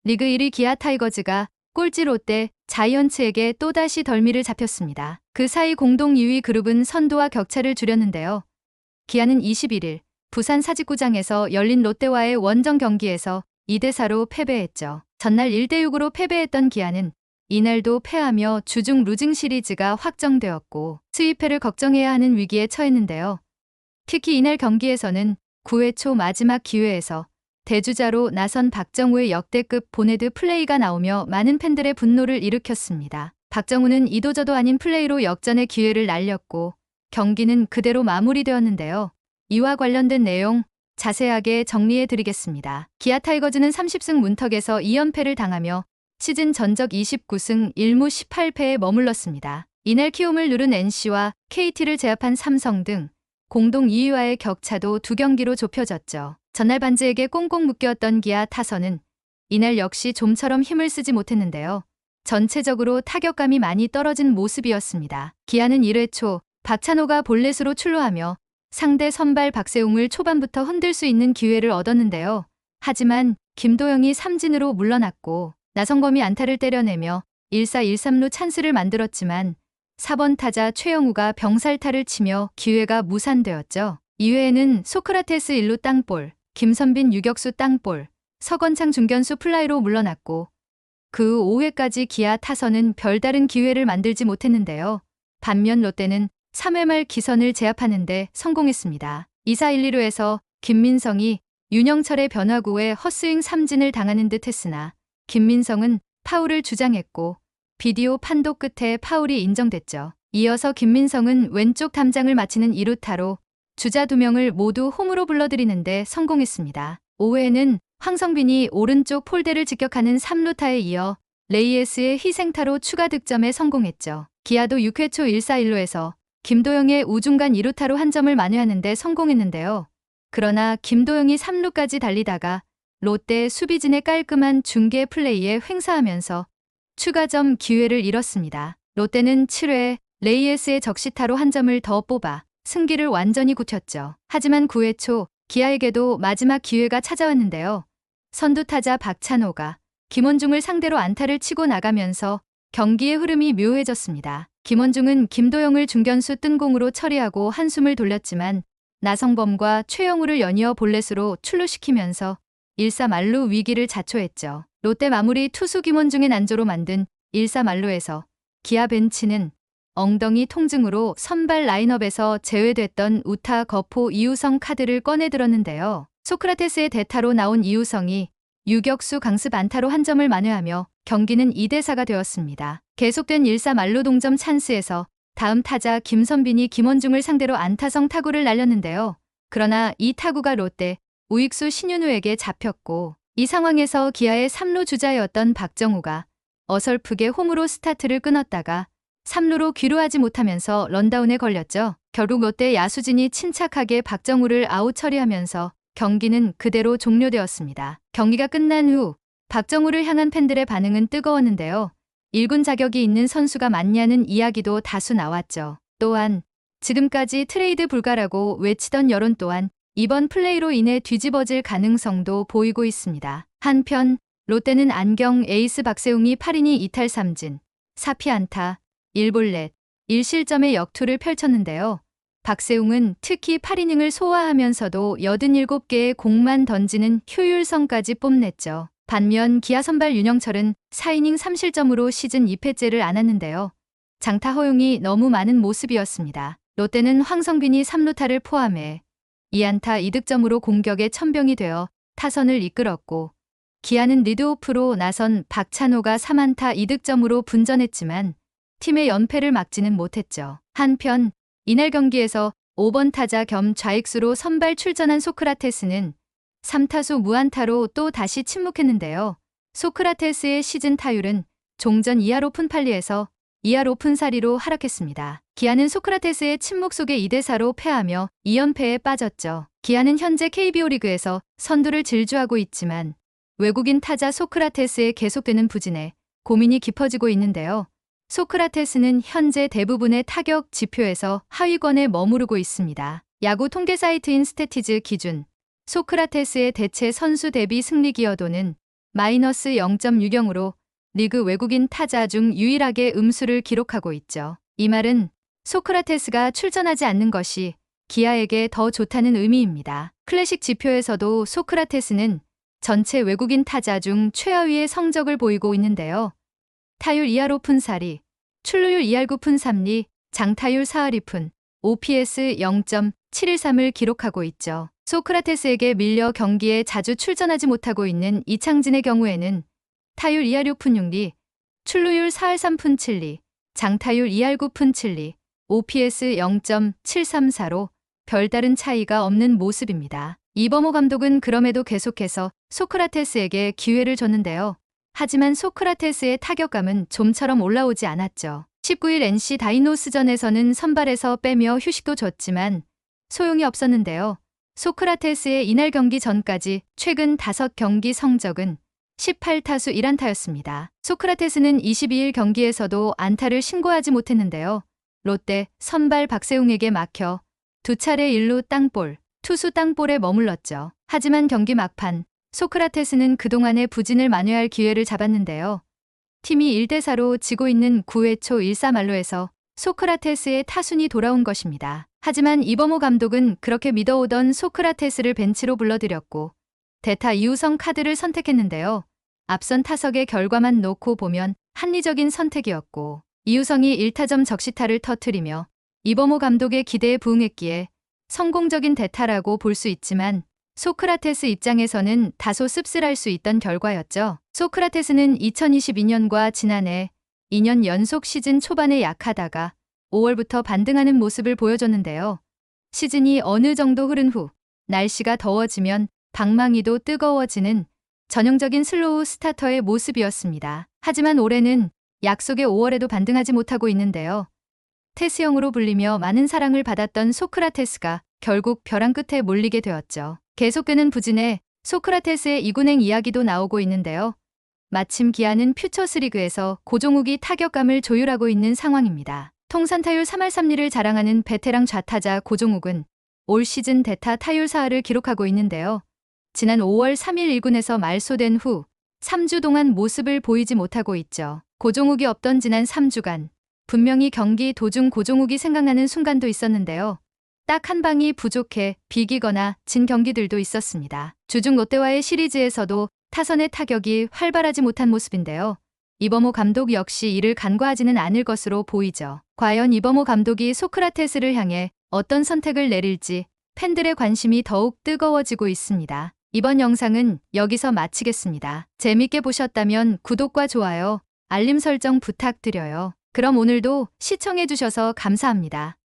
리그 1위 기아 타이거즈가 꼴찌 롯데, 자이언츠에게 또다시 덜미를 잡혔습니다. 그 사이 공동 2위 그룹은 선두와 격차를 줄였는데요. 기아는 21일 부산 사직구장에서 열린 롯데와의 원정 경기에서 2대4로 패배했죠. 전날 1대6으로 패배했던 기아는 이날도 패하며 주중 루징 시리즈가 확정되었고 수입회를 걱정해야 하는 위기에 처했는데요. 특히 이날 경기에서는 9회 초 마지막 기회에서 대주자로 나선 박정우의 역대급 보네드 플레이가 나오며 많은 팬들의 분노를 일으켰습니다. 박정우는 이도저도 아닌 플레이로 역전의 기회를 날렸고 경기는 그대로 마무리되었는데요. 이와 관련된 내용 자세하게 정리해드리겠습니다. 기아 타이거즈는 30승 문턱에서 2연패를 당하며 시즌 전적 29승 1무 18패에 머물렀습니다. 이날 키움을 누른 NC와 KT를 제압한 삼성 등 공동 2위와의 격차도 2경기로 좁혀졌죠. 전날 반지에게 꽁꽁 묶였던 기아 타선은 이날 역시 좀처럼 힘을 쓰지 못했는데요. 전체적으로 타격감이 많이 떨어진 모습이었습니다. 기아는 1회 초 박찬호가 볼넷으로 출루하며 상대 선발 박세웅을 초반부터 흔들 수 있는 기회를 얻었는데요. 하지만 김도영이 삼진으로 물러났고 나성범이 안타를 때려내며 1사 1삼루 찬스를 만들었지만 4번 타자 최영우가 병살타를 치며 기회가 무산되었죠. 이외에는 소크라테스 1루 땅볼, 김선빈 유격수 땅볼, 서건창 중견수 플라이로 물러났고 그 5회까지 기아 타선은 별다른 기회를 만들지 못했는데요. 반면 롯데는 3회 말 기선을 제압하는데 성공했습니다. 2사 1, 2루에서 김민성이 윤영철의 변화구에 헛스윙 삼진을 당하는 듯 했으나 김민성은 파울을 주장했고 비디오 판독 끝에 파울이 인정됐죠. 이어서 김민성은 왼쪽 담장을 마치는 2루타로 주자 2명을 모두 홈으로 불러들이는데 성공했습니다. 5회에는 황성빈이 오른쪽 폴대를 직격하는 3루타에 이어 레이에스의 희생타로 추가 득점에 성공했죠. 기아도 6회 초 1사 1루에서 김도영의 우중간 2루타로 한 점을 만회하는 데 성공했는데요. 그러나 김도영이 3루까지 달리다가 롯데 수비진의 깔끔한 중계 플레이에 횡사하면서 추가점 기회를 잃었습니다. 롯데는 7회 레이에스의 적시타로 한 점을 더 뽑아 승기를 완전히 굳혔죠. 하지만 9회 초 기아에게도 마지막 기회가 찾아왔는데요. 선두타자 박찬호가 김원중을 상대로 안타를 치고 나가면서 경기의 흐름이 묘해졌습니다. 김원중은 김도영을 중견수 뜬공으로 처리하고 한숨을 돌렸지만 나성범과 최영우를 연이어 볼넷으로 출루시키면서 1사 만루 위기를 자초했죠. 롯데 마무리 투수 김원중의 난조로 만든 1사 만루에서 기아 벤치는 엉덩이 통증으로 선발 라인업에서 제외됐던 우타 거포 이우성 카드를 꺼내들었는데요. 소크라테스의 대타로 나온 이우성이 유격수 강습 안타로 한 점을 만회하며 경기는 2대4가 되었습니다. 계속된 1사 만루 동점 찬스에서 다음 타자 김선빈이 김원중을 상대로 안타성 타구를 날렸는데요. 그러나 이 타구가 롯데 우익수 신윤우에게 잡혔고 이 상황에서 기아의 3루 주자였던 박정우가 어설프게 홈으로 스타트를 끊었다가 3루로 귀루하지 못하면서 런다운에 걸렸죠. 결국 롯데 야수진이 침착하게 박정우를 아웃 처리하면서 경기는 그대로 종료되었습니다. 경기가 끝난 후 박정우를 향한 팬들의 반응은 뜨거웠는데요. 1군 자격이 있는 선수가 맞냐는 이야기도 다수 나왔죠. 또한 지금까지 트레이드 불가라고 외치던 여론 또한 이번 플레이로 인해 뒤집어질 가능성도 보이고 있습니다. 한편 롯데는 안경 에이스 박세웅이 8이닝 이탈 삼진, 4피 안타, 1볼넷, 1실점의 역투를 펼쳤는데요. 박세웅은 특히 8이닝을 소화하면서도 87개의 공만 던지는 효율성까지 뽐냈죠. 반면 기아 선발 윤영철은 4이닝 3실점으로 시즌 2패째를 안았는데요. 장타 허용이 너무 많은 모습이었습니다. 롯데는 황성빈이 3루타를 포함해 2안타 2득점으로 공격의 천병이 되어 타선을 이끌었고 기아는 리드오프로 나선 박찬호가 3안타 2득점으로 분전했지만 팀의 연패를 막지는 못했죠. 한편 이날 경기에서 5번 타자 겸 좌익수로 선발 출전한 소크라테스는 3타수 무안타로 또 다시 침묵했는데요. 소크라테스의 시즌 타율은 종전 2할 오픈 8리에서 2할 오픈 4리로 하락했습니다. 기아는 소크라테스의 침묵 속에 2대4로 패하며 2연패에 빠졌죠. 기아는 현재 KBO 리그에서 선두를 질주하고 있지만 외국인 타자 소크라테스의 계속되는 부진에 고민이 깊어지고 있는데요. 소크라테스는 현재 대부분의 타격 지표에서 하위권에 머무르고 있습니다. 야구 통계 사이트인 스태티즈 기준 소크라테스의 대체 선수 대비 승리 기여도는 마이너스 0.60으로 리그 외국인 타자 중 유일하게 음수를 기록하고 있죠. 이 말은 소크라테스가 출전하지 않는 것이 기아에게 더 좋다는 의미입니다. 클래식 지표에서도 소크라테스는 전체 외국인 타자 중 최하위의 성적을 보이고 있는데요. 타율 2할 5푼 4리, 출루율 2할 9푼 3리, 장타율 4할 2푼, OPS 0.713을 기록하고 있죠. 소크라테스에게 밀려 경기에 자주 출전하지 못하고 있는 이창진의 경우에는 타율 2할 6푼 6리, 출루율 4할 3푼 7리, 장타율 2할 9푼 7리, OPS 0.734로 별다른 차이가 없는 모습입니다. 이범호 감독은 그럼에도 계속해서 소크라테스에게 기회를 줬는데요. 하지만 소크라테스의 타격감은 좀처럼 올라오지 않았죠. 19일 NC 다이노스전에서는 선발에서 빼며 휴식도 줬지만 소용이 없었는데요. 소크라테스의 이날 경기 전까지 최근 5경기 성적은 18타수 1안타였습니다. 소크라테스는 22일 경기에서도 안타를 신고하지 못했는데요. 롯데 선발 박세웅에게 막혀 2차례 1루 땅볼, 투수 땅볼에 머물렀죠. 하지만 경기 막판 소크라테스는 그동안의 부진을 만회할 기회를 잡았는데요. 팀이 1대4로 지고 있는 9회 초 1-3만루에서 소크라테스의 타순이 돌아온 것입니다. 하지만 이범호 감독은 그렇게 믿어오던 소크라테스를 벤치로 불러들였고 대타 이우성 카드를 선택했는데요. 앞선 타석의 결과만 놓고 보면 합리적인 선택이었고 이우성이 1타점 적시타를 터뜨리며 이범호 감독의 기대에 부응했기에 성공적인 대타라고 볼 수 있지만 소크라테스 입장에서는 다소 씁쓸할 수 있던 결과였죠. 소크라테스는 2022년과 지난해 2년 연속 시즌 초반에 약하다가 5월부터 반등하는 모습을 보여줬는데요. 시즌이 어느 정도 흐른 후 날씨가 더워지면 방망이도 뜨거워지는 전형적인 슬로우 스타터의 모습이었습니다. 하지만 올해는 약속의 5월에도 반등하지 못하고 있는데요. 테스형으로 불리며 많은 사랑을 받았던 소크라테스가 결국 벼랑 끝에 몰리게 되었죠. 계속되는 부진에 소크라테스의 이군행 이야기도 나오고 있는데요. 마침 기아는 퓨처스리그에서 고종욱이 타격감을 조율하고 있는 상황입니다. 통산타율 3할 3리를 자랑하는 베테랑 좌타자 고종욱은 올 시즌 대타 타율 4할을 기록하고 있는데요. 지난 5월 3일 1군에서 말소된 후 3주 동안 모습을 보이지 못하고 있죠. 고종욱이 없던 지난 3주간 분명히 경기 도중 고종욱이 생각나는 순간도 있었는데요. 딱 한 방이 부족해 비기거나 진 경기들도 있었습니다. 주중 롯데와의 시리즈에서도 타선의 타격이 활발하지 못한 모습인데요. 이범호 감독 역시 이를 간과하지는 않을 것으로 보이죠. 과연 이범호 감독이 소크라테스를 향해 어떤 선택을 내릴지 팬들의 관심이 더욱 뜨거워지고 있습니다. 이번 영상은 여기서 마치겠습니다. 재밌게 보셨다면 구독과 좋아요, 알림 설정 부탁드려요. 그럼 오늘도 시청해주셔서 감사합니다.